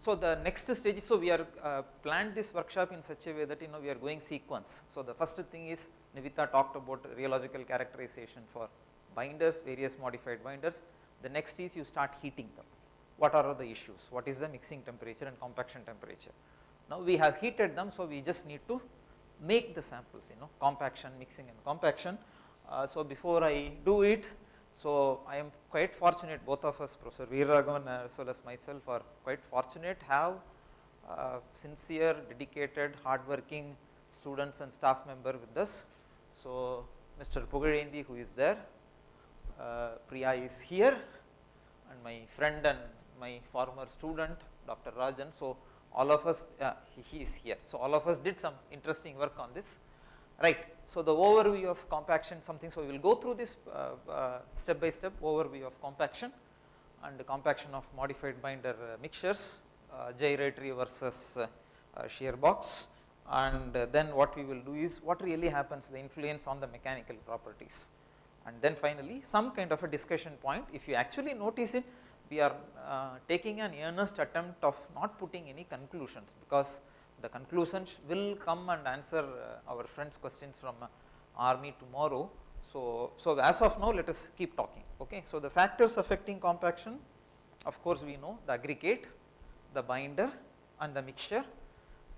So the next stage is, so we are planned this workshop in such a way that we are going sequence. So the first thing is Nivita talked about rheological characterization for binders, various modified binders. The next is you start heating them. What are the issues? What is the mixing temperature and compaction temperature? Now we have heated them, so we just need to make the samples, compaction, mixing and compaction. So before I do it, so I am quite fortunate, both of us, Professor Veeraraghavan as well as myself, are quite fortunate, have sincere, dedicated, hardworking students and staff member with us. So Mr. Pugarendi, who is there, Priya is here, and my friend and my former student, Dr. Rajan. So all of us, he is here. So all of us did some interesting work on this, right? So the overview of compaction, something. So we will go through this step by step overview of compaction and the compaction of modified binder mixtures, gyratory versus shear box, and then what we will do is what really happens, the influence on the mechanical properties, and then finally some kind of a discussion point. If you actually notice it, we are taking an earnest attempt of not putting any conclusions, because the conclusions will come and answer our friends' questions from army tomorrow. So as of now, let us keep talking. Okay. So the factors affecting compaction, of course we know the aggregate, the binder and the mixture,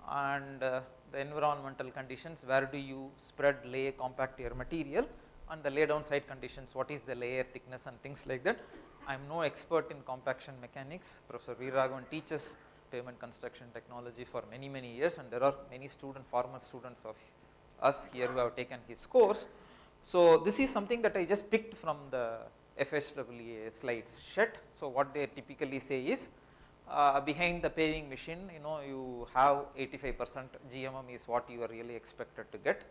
and the environmental conditions, where do you spread, lay, compact your material, and the lay down side conditions, what is the layer thickness and things like that. I am no expert in compaction mechanics. Professor Veeraraghavan teaches pavement construction technology for many years, and there are many former students of us here who have taken his course. So this is something that I just picked from the FSWA slides sheet. So what they typically say is, behind the paving machine, you have 85% GMM is what you are really expected to get,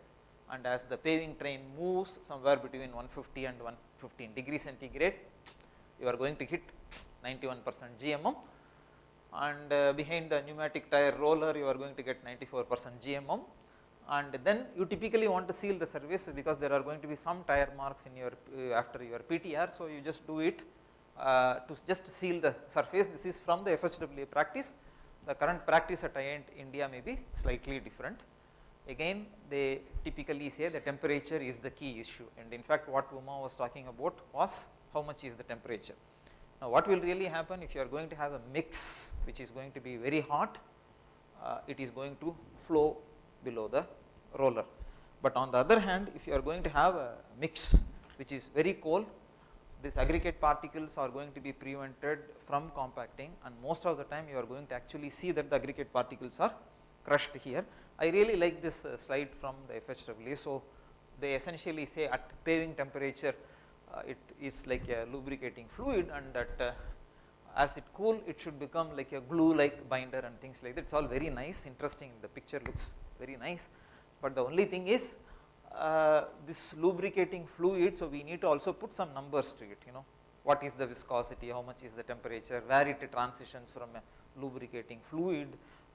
and as the paving train moves somewhere between 150 and 115 degrees centigrade, you are going to hit 91% GMM, and behind the pneumatic tire roller you are going to get 94% GMM, and then you typically want to seal the surface because there are going to be some tire marks in your after your PTR, so you just do it to just seal the surface. This is from the FSWA practice. The current practice at IIT India may be slightly different. Again, they typically say the temperature is the key issue, and in fact what Uma was talking about was how much is the temperature. Now what will really happen if you are going to have a mix which is going to be very hot, it is going to flow below the roller. But on the other hand, if you are going to have a mix which is very cold, these aggregate particles are going to be prevented from compacting, and most of the time you are going to actually see that the aggregate particles are crushed here. I really like this slide from the FSWA. So they essentially say at paving temperature it is like a lubricating fluid, and that as it cool it should become like a glue like binder and things like that. It's all very nice, interesting, the picture looks very nice, but the only thing is this lubricating fluid, so we need to also put some numbers to it, what is the viscosity, how much is the temperature, where it transitions from a lubricating fluid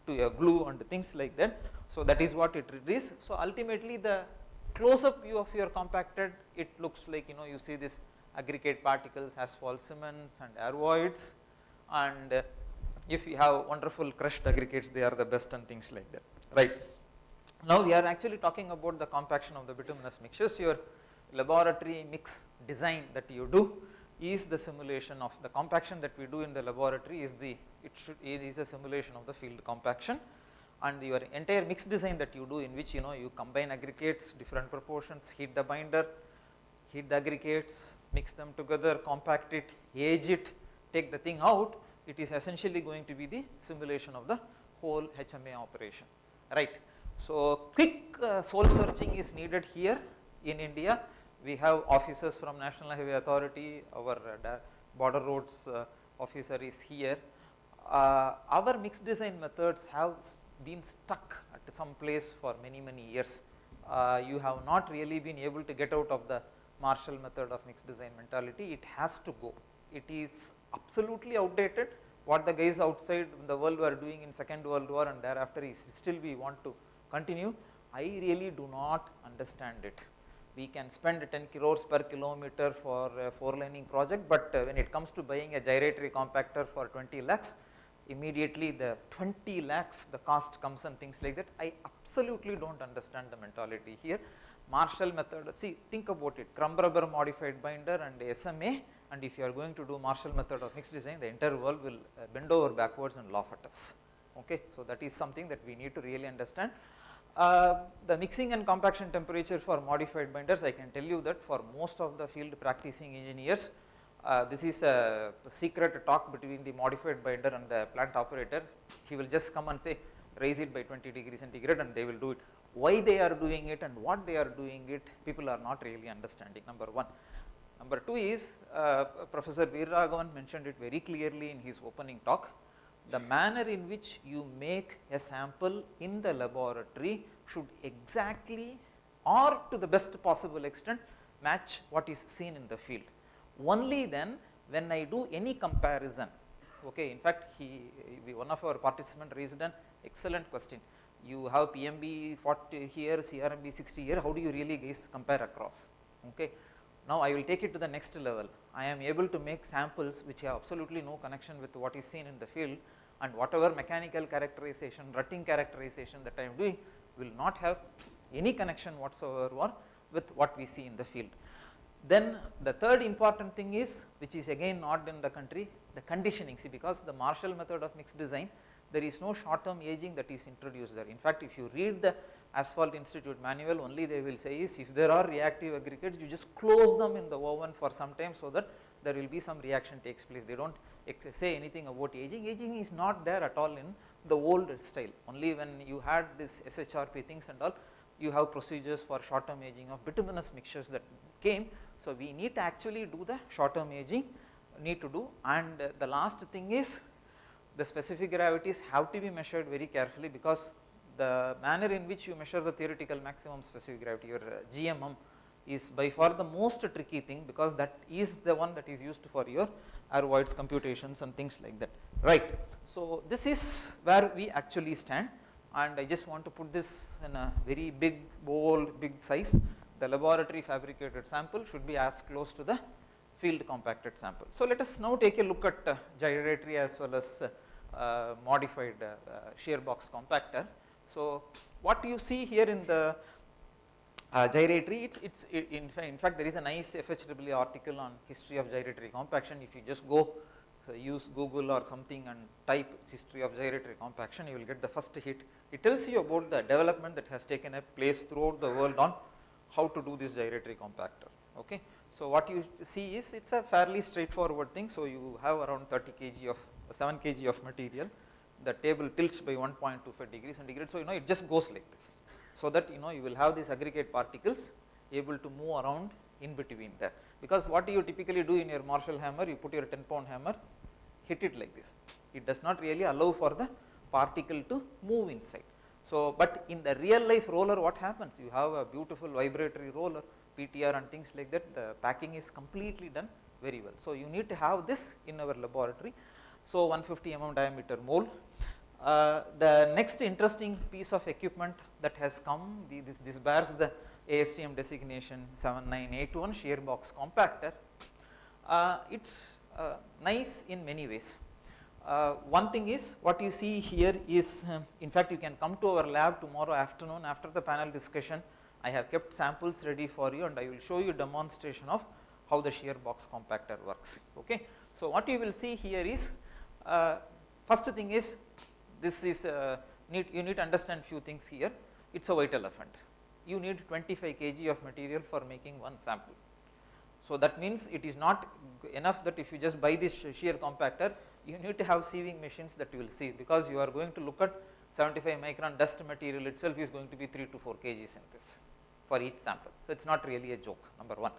to a glue and things like that. So that is what it is. So ultimately the close-up view of your compacted, it looks like, you see this aggregate particles, asphalt cements and air voids, and if you have wonderful crushed aggregates, they are the best and things like that, right. Now we are actually talking about the compaction of the bituminous mixtures. Your laboratory mix design that you do is the simulation of the compaction that we do in the laboratory it is a simulation of the field compaction, and your entire mix design that you do, in which you combine aggregates, different proportions, heat the binder, heat the aggregates, mix them together, compact it, age it, take the thing out, it is essentially going to be the simulation of the whole HMA operation, right. So quick soul searching is needed here in India. We have officers from National Highway Authority, our border roads officer is here. Our mix design methods have been stuck at some place for many years. You have not really been able to get out of the Marshall method of mix design mentality. It has to go. It is absolutely outdated. What the guys outside in the world were doing in Second World War and thereafter is still we want to continue. I really do not understand it. We can spend 10 crores per kilometer for a 4-laning project, but when it comes to buying a gyratory compactor for 20 lakhs, immediately the 20 lakhs the cost comes and things like that. I absolutely don't understand the mentality here. Marshall method, see, think about it, crumb rubber modified binder and SMA, and if you are going to do Marshall method of mixed design, the entire world will bend over backwards and laugh at us. Okay, so that is something that we need to really understand. The mixing and compaction temperature for modified binders, I can tell you that for most of the field practicing engineers, this is a secret talk between the modified binder and the plant operator. He will just come and say raise it by 20 degrees centigrade and they will do it. Why they are doing it and what they are doing it, people are not really understanding, number one. Number two is, Professor Veeraraghavan mentioned it very clearly in his opening talk. The manner in which you make a sample in the laboratory should exactly or to the best possible extent match what is seen in the field. Only then when I do any comparison, okay, in fact, one of our participants raised an excellent question. You have PMB 40 here, CRMB 60 here, how do you really guys compare across? Okay. Now I will take it to the next level. I am able to make samples which have absolutely no connection with what is seen in the field, and whatever mechanical characterization, rutting characterization that I am doing will not have any connection whatsoever with what we see in the field. Then the third important thing is, which is again not in the country, the conditioning. See, because the Marshall method of mixed design, there is no short term aging that is introduced there. In fact, if you read the Asphalt Institute manual, only they will say is if there are reactive aggregates, you just close them in the oven for some time so that there will be some reaction takes place. They don't say anything about aging. Aging is not there at all in the old style. Only when you had this SHRP things and all, you have procedures for short term aging of bituminous mixtures that came. So we need to actually do the short term aging, need to do. And the last thing is, the specific gravities have to be measured very carefully, because the manner in which you measure the theoretical maximum specific gravity, your GMM, is by far the most tricky thing, because that is the one that is used for your Arvoids computations and things like that, right. So this is where we actually stand, and I just want to put this in a very big, bold, big size. The laboratory fabricated sample should be as close to the field compacted sample. So let us now take a look at gyratory as well as modified shear box compactor. So what you see here in the gyratory, in fact there is a nice FHW article on history of gyratory compaction. If you just go use Google or something and type history of gyratory compaction, you will get the first hit. It tells you about the development that has taken place throughout the world on how to do this gyratory compactor. Okay. So what you see is, it's a fairly straightforward thing. So you have around 30 kg of 7 kg of material. The table tilts by 1.25 degrees centigrade. So it just goes like this, so that you will have these aggregate particles able to move around in between there. Because what you typically do in your Marshall hammer, you put your 10-pound hammer, hit it like this. It does not really allow for the particle to move inside. So, but in the real life roller, what happens? You have a beautiful vibratory roller, PTR and things like that. The packing is completely done very well. So you need to have this in our laboratory. So 150 mm diameter mold. The next interesting piece of equipment that has come, this bears the ASTM designation 7981 shear box compactor. It's nice in many ways. One thing is, what you see here is, in fact you can come to our lab tomorrow afternoon after the panel discussion. I have kept samples ready for you, and I will show you demonstration of how the shear box compactor works. Okay. So what you will see here is, first thing is, this is you need to understand few things here. It's a white elephant. You need 25 kg of material for making one sample. So that means it is not enough that if you just buy this shear compactor, you need to have sieving machines that you will sieve, because you are going to look at 75 micron dust material itself is going to be 3 to 4 kgs in this for each sample. So it's not really a joke, number one.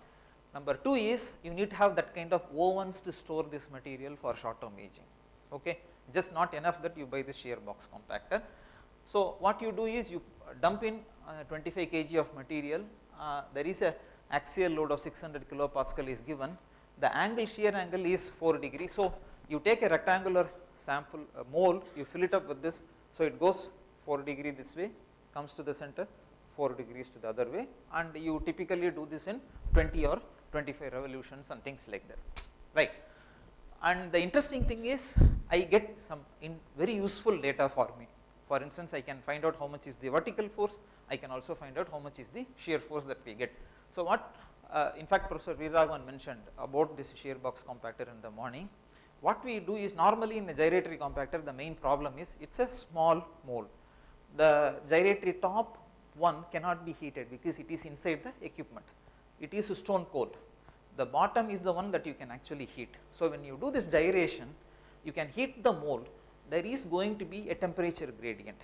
Number two is, you need to have that kind of ovens to store this material for short term aging. Okay. Just not enough that you buy the shear box compactor. So what you do is, you dump in 25 kg of material. There is a axial load of 600 kilopascal is given. The angle, shear angle is 4 degrees. So you take a rectangular sample mold, you fill it up with this. So it goes 4 degree this way, comes to the center, 4 degrees to the other way, and you typically do this in 20 or 25 revolutions and things like that, right. And the interesting thing is I get some very useful data for me. For instance, I can find out how much is the vertical force, I can also find out how much is the shear force that we get. So what in fact Professor Veeraraghavan mentioned about this shear box compactor in the morning, what we do is normally in a gyratory compactor the main problem is it is a small mold. The gyratory top one cannot be heated because it is inside the equipment, it is stone cold. The bottom is the one that you can actually heat. So when you do this gyration, you can heat the mold, there is going to be a temperature gradient.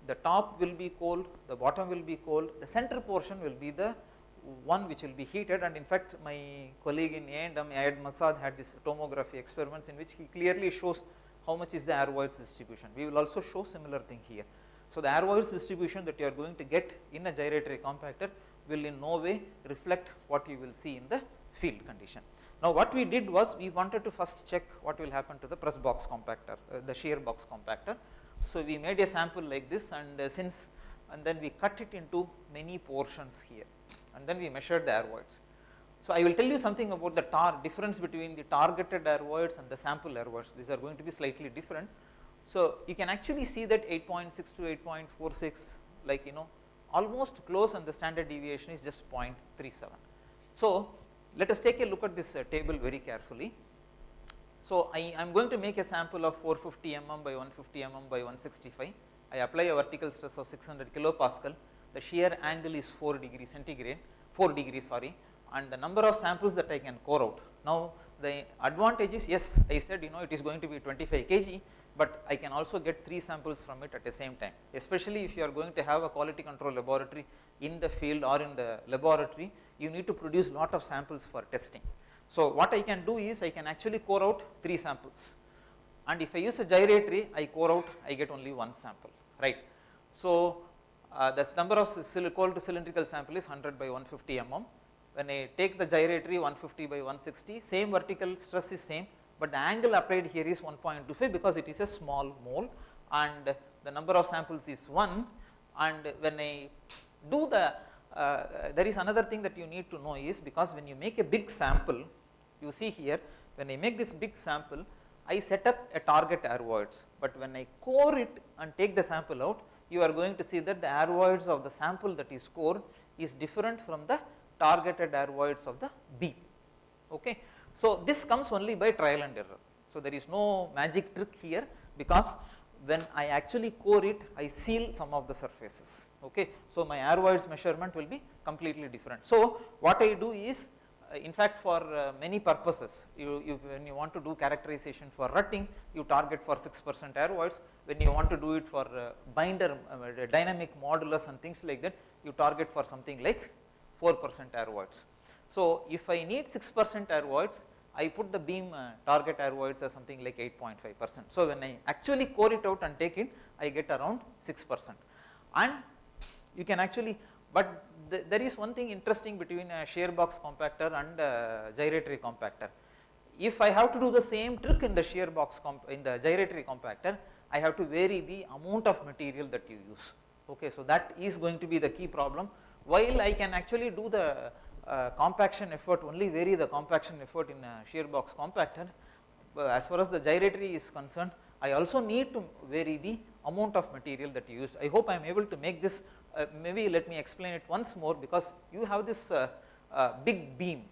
The top will be cold, the bottom will be cold, the center portion will be the one which will be heated. And in fact my colleague in A&M, Ayad Masad, had this tomography experiments in which he clearly shows how much is the air voids distribution. We will also show similar thing here. So the air voids distribution that you are going to get in a gyratory compactor will in no way reflect what you will see in the field condition. Now what we did was we wanted to first check what will happen to the press box compactor, the shear box compactor. So we made a sample like this, and and then we cut it into many portions here, and then we measured the air voids. So I will tell you something about the difference between the targeted air voids and the sample air voids. These are going to be slightly different. So you can actually see that 8.6 to 8.46, like almost close, and the standard deviation is just 0.37. So let us take a look at this table very carefully. So I am going to make a sample of 450 mm by 150 mm by 165. I apply a vertical stress of 600 kilopascal. The shear angle is 4 degrees centigrade, 4 degrees sorry, and the number of samples that I can core out. Now the advantage is, yes, I said it is going to be 25 kg, but I can also get 3 samples from it at the same time, especially if you are going to have a quality control laboratory in the field or in the laboratory, you need to produce lot of samples for testing. So what I can do is I can actually core out 3 samples, and if I use a gyratory, I core out, I get only 1 sample, right. So the number of cold to cylindrical sample is 100 by 150 mm. When I take the gyratory 150 by 160, same vertical stress is same, but the angle applied here is 1.25 because it is a small mold, and the number of samples is 1. And when I do the there is another thing that you need to know is, because when you make a big sample, you see here when I make this big sample, I set up a target air voids, but when I core it and take the sample out, you are going to see that the air voids of the sample that is cored is different from the targeted air voids of the beam. Okay. So this comes only by trial and error. So there is no magic trick here, because when I actually core it, I seal some of the surfaces. Okay. So my air voids measurement will be completely different. So what I do is, in fact for many purposes, when you want to do characterization for rutting, you target for 6% air voids. When you want to do it for binder dynamic modulus and things like that, you target for something like 4% air voids. So if I need 6% air voids, I put the beam target air voids as something like 8.5%. So when I actually core it out and take it, I get around 6%. And you can actually, but there is one thing interesting between a shear box compactor and a gyratory compactor. If I have to do the same trick in the shear box in the gyratory compactor, I have to vary the amount of material that you use. Okay, so that is going to be the key problem. While I can actually do the compaction effort, only vary the compaction effort in a shear box compactor, as far as the gyratory is concerned, I also need to vary the amount of material that you used. I hope I am able to make this, maybe let me explain it once more, because you have this big beam.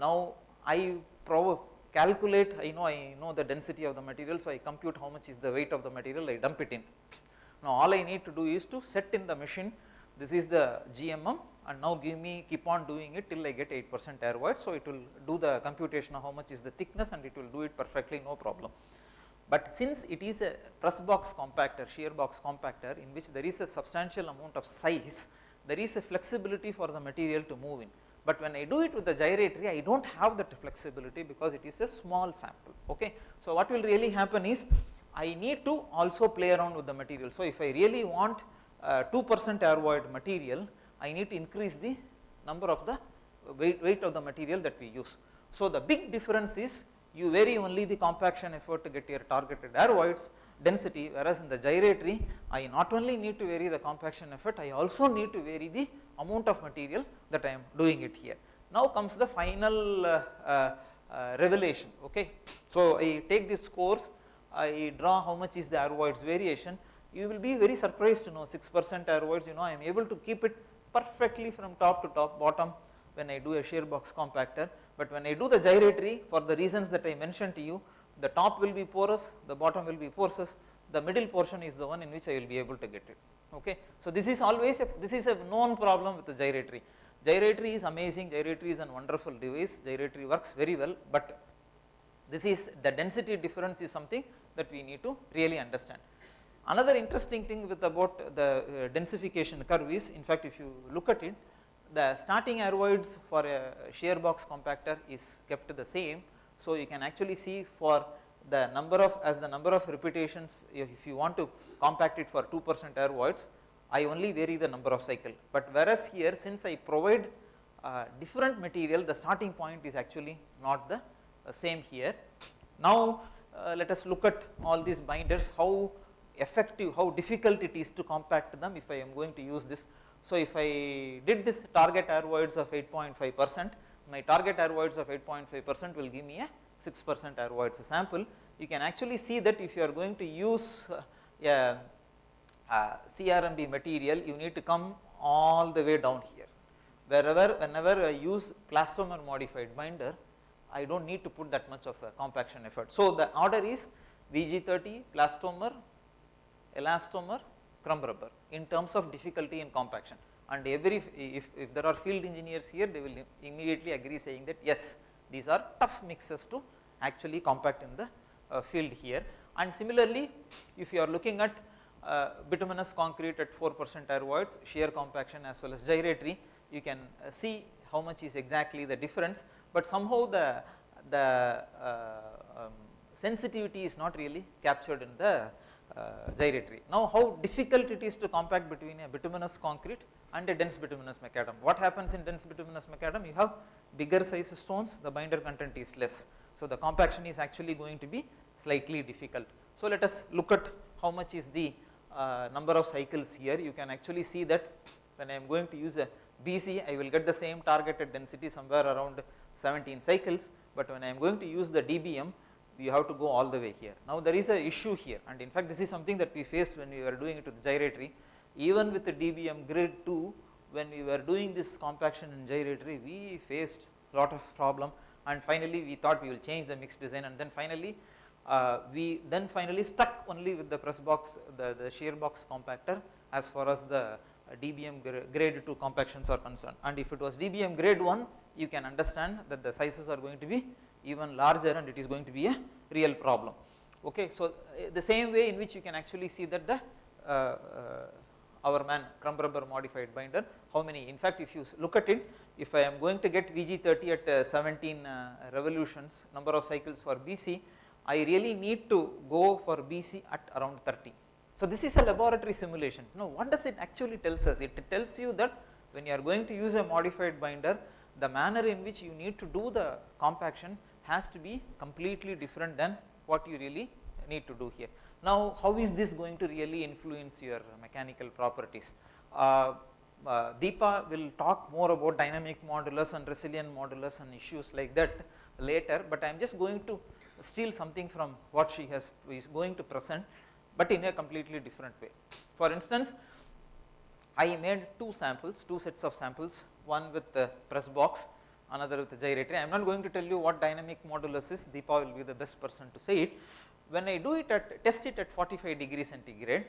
Now I calculate, I know the density of the material, so I compute how much is the weight of the material, I dump it in. Now all I need to do is to set in the machine, this is the GMM, and now keep on doing it till I get 8% air void. So it will do the computation of how much is the thickness, and it will do it perfectly, no problem. But since it is a press box compactor, shear box compactor, in which there is a substantial amount of size, there is a flexibility for the material to move in. But when I do it with the gyratory, I don't have that flexibility because it is a small sample. Okay. So what will really happen is, I need to also play around with the material. So if I really want 2% air void material, I need to increase the number of the weight of the material that we use. So the big difference is, you vary only the compaction effort to get your targeted air voids density, whereas in the gyratory, I not only need to vary the compaction effort, I also need to vary the amount of material that I am doing it here. Now comes the final revelation. Okay. So, I take this course, I draw how much is the aerovoids variation, you will be very surprised to know 6% aerovoids, I am able to keep it perfectly from top to top bottom when I do a shear box compactor, but when I do the gyratory, for the reasons that I mentioned to you, the top will be porous, the bottom will be porous, the middle portion is the one in which I will be able to get it. Okay. So, this is always this is a known problem with the gyratory. Gyratory is amazing, gyratory is a wonderful device, gyratory works very well, but this is the density difference is something that we need to really understand. Another interesting thing with about the densification curve is, in fact, if you look at it, the starting aerovoids for a shear box compactor is kept the same. So, you can actually see for the number of, as the number of repetitions, if you want to compact it for 2% aerovoids, I only vary the number of cycle, but whereas here, since I provide different material, the starting point is actually not the same here. Now, let us look at all these binders, how effective, how difficult it is to compact them if I am going to use this. So, if I did this target aerovoids of 8.5%, my target aerovoids of 8.5% will give me a 6% aerovoids sample. You can actually see that if you are going to use a CRMB material, you need to come all the way down here. Whenever I use plastomer modified binder, I do not need to put that much of a compaction effort. So, the order is VG30, plastomer, elastomer, crumb rubber in terms of difficulty in compaction, and if there are field engineers here, they will immediately agree saying that yes, these are tough mixes to actually compact in the field here. And similarly, if you are looking at bituminous concrete at 4% aerovoids, shear compaction as well as gyratory, you can see how much is exactly the difference, but somehow the sensitivity is not really captured in the gyratory. Now, how difficult it is to compact between a bituminous concrete and a dense bituminous macadam. What happens in dense bituminous macadam? You have bigger size stones, the binder content is less. So, the compaction is actually going to be slightly difficult. So, let us look at how much is the number of cycles here. You can actually see that when I am going to use a BC, I will get the same targeted density somewhere around 17 cycles, but when I am going to use the DBM, we have to go all the way here. Now, there is a issue here, and in fact, this is something that we faced when we were doing it with gyratory. Even with the DBM grade 2, when we were doing this compaction in gyratory, we faced lot of problem, and finally we thought we will change the mix design, and then finally we stuck only with the press box, the shear box compactor as far as the DBM grade 2 compactions are concerned. And if it was DBM grade 1, you can understand that the sizes are going to be even larger and it is going to be a real problem. Okay. So, the same way in which you can actually see that the our man crumb rubber modified binder, how many, in fact, if you look at it, if I am going to get VG30 at 17 revolutions, number of cycles for BC, I really need to go for BC at around 30. So, this is a laboratory simulation. Now, what does it actually tells us? It tells you that when you are going to use a modified binder, the manner in which you need to do the compaction has to be completely different than what you really need to do here. Now, how is this going to really influence your mechanical properties? Deepa will talk more about dynamic modulus and resilient modulus and issues like that later, but I am just going to steal something from what she is going to present, but in a completely different way. For instance, I made two sets of samples, one with the press box, another with the gyratory. I am not going to tell you what dynamic modulus is, Deepa will be the best person to say it. When I do it test it at 45 degrees centigrade,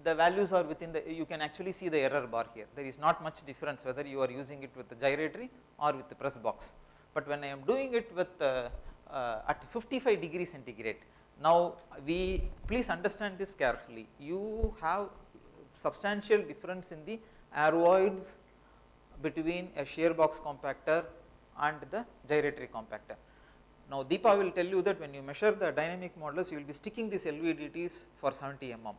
the values are within the, you can actually see the error bar here. There is not much difference whether you are using it with the gyratory or with the press box. But when I am doing it with at 55 degrees centigrade, now please understand this carefully. You have substantial difference in the aerovoids between a shear box compactor and the gyratory compactor. Now, Deepa will tell you that when you measure the dynamic modulus, you will be sticking these LVDTs for 70 mm.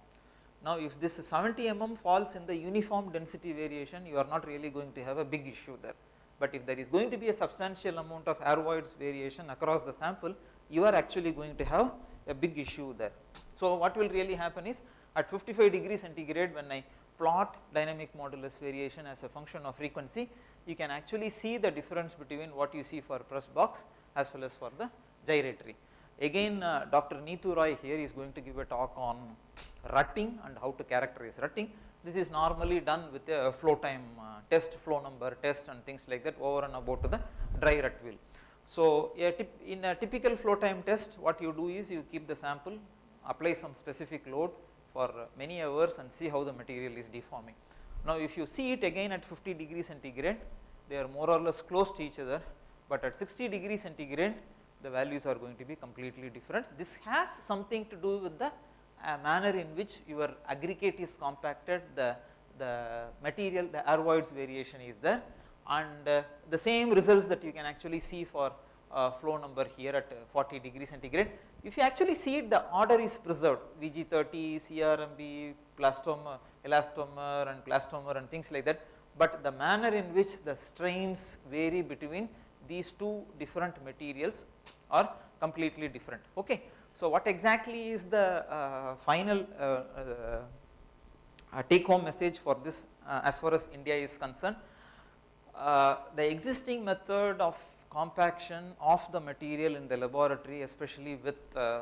Now, if this 70 mm falls in the uniform density variation, you are not really going to have a big issue there. But if there is going to be a substantial amount of aerovoids variation across the sample, you are actually going to have a big issue there. So, what will really happen is at 55 degrees centigrade, when I plot dynamic modulus variation as a function of frequency, you can actually see the difference between what you see for press box as well as for the gyratory. Again Dr. Neetu Roy here is going to give a talk on rutting and how to characterize rutting. This is normally done with a flow time test, flow number test and things like that over and about to the dry rut wheel. So in a typical flow time test, what you do is you keep the sample, apply some specific load for many hours and see how the material is deforming. Now if you see it again at 50 degrees centigrade, they are more or less close to each other, but at 60 degrees centigrade the values are going to be completely different. This has something to do with the manner in which your aggregate is compacted, the material, the airvoids variation is there, and the same results that you can actually see for flow number here at 40 degrees centigrade. If you actually see it, the order is preserved, VG30, CRMB, elastomer and plastomer and things like that, but the manner in which the strains vary between these two different materials are completely different. Okay. So what exactly is the final take home message for this as far as India is concerned? The existing method of compaction of the material in the laboratory, especially with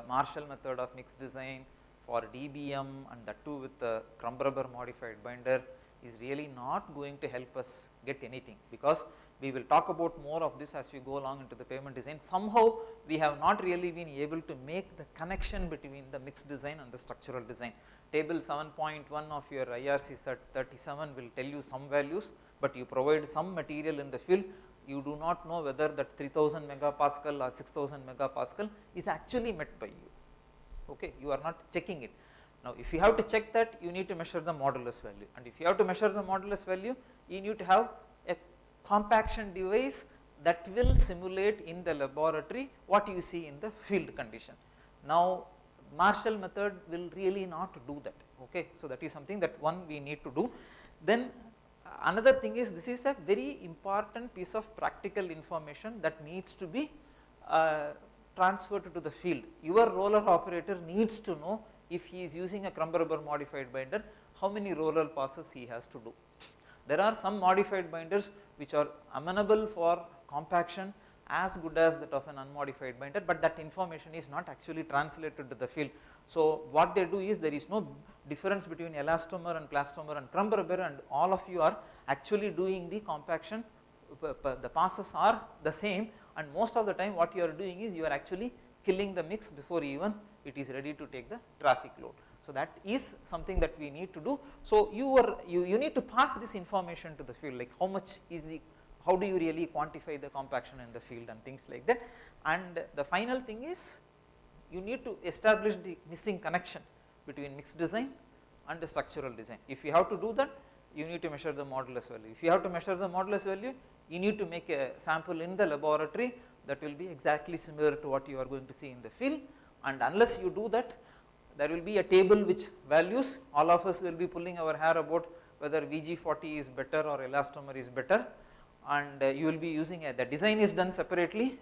Marshall method of mixed design for DBM and that too with the crumb-rubber modified binder, is really not going to help us get anything, because we will talk about more of this as we go along into the pavement design. Somehow we have not really been able to make the connection between the mixed design and the structural design. Table 7.1 of your IRC 37 will tell you some values, but you provide some material in the field, you do not know whether that 3000 megapascal or 6000 megapascal is actually met by you. Okay, you are not checking it. Now if you have to check that, you need to measure the modulus value, and if you have to measure the modulus value, you need to have a compaction device that will simulate in the laboratory what you see in the field condition. Now Marshall method will really not do that. Okay, so that is something that one we need to do. Then another thing is, this is a very important piece of practical information that needs to be transferred to the field. Your roller operator needs to know, if he is using a crumb-rubber modified binder, how many roller passes he has to do. There are some modified binders which are amenable for compaction as good as that of an unmodified binder, but that information is not actually translated to the field. So what they do is, there is no difference between elastomer and plastomer and crumb-rubber, and all of you are actually doing the compaction, the passes are the same, and most of the time what you are doing is you are actually killing the mix before even it is ready to take the traffic load. So that is something that we need to do. So you need to pass this information to the field, like how much is how do you really quantify the compaction in the field and things like that. And the final thing is, you need to establish the missing connection between mixed design and the structural design. If you have to do that, you need to measure the modulus value. If you have to measure the modulus value, you need to make a sample in the laboratory that will be exactly similar to what you are going to see in the field, and unless you do that, there will be a table which values, all of us will be pulling our hair about whether VG40 is better or elastomer is better, and you will be using the design is done separately,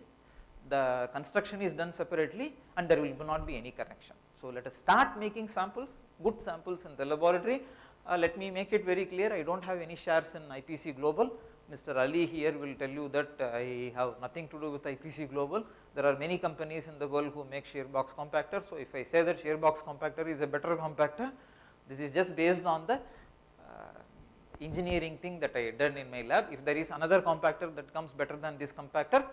the construction is done separately, and there will not be any connection. So let us start making samples, good samples in the laboratory. Let me make it very clear, I do not have any shares in IPC Global. Mr. Ali here will tell you that I have nothing to do with IPC Global. There are many companies in the world who make shear box compactor. So if I say that shear box compactor is a better compactor, this is just based on the engineering thing that I had done in my lab. If there is another compactor that comes better than this compactor,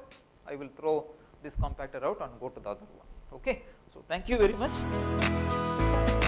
I will throw this compactor out and go to the other one. Okay. So thank you very much.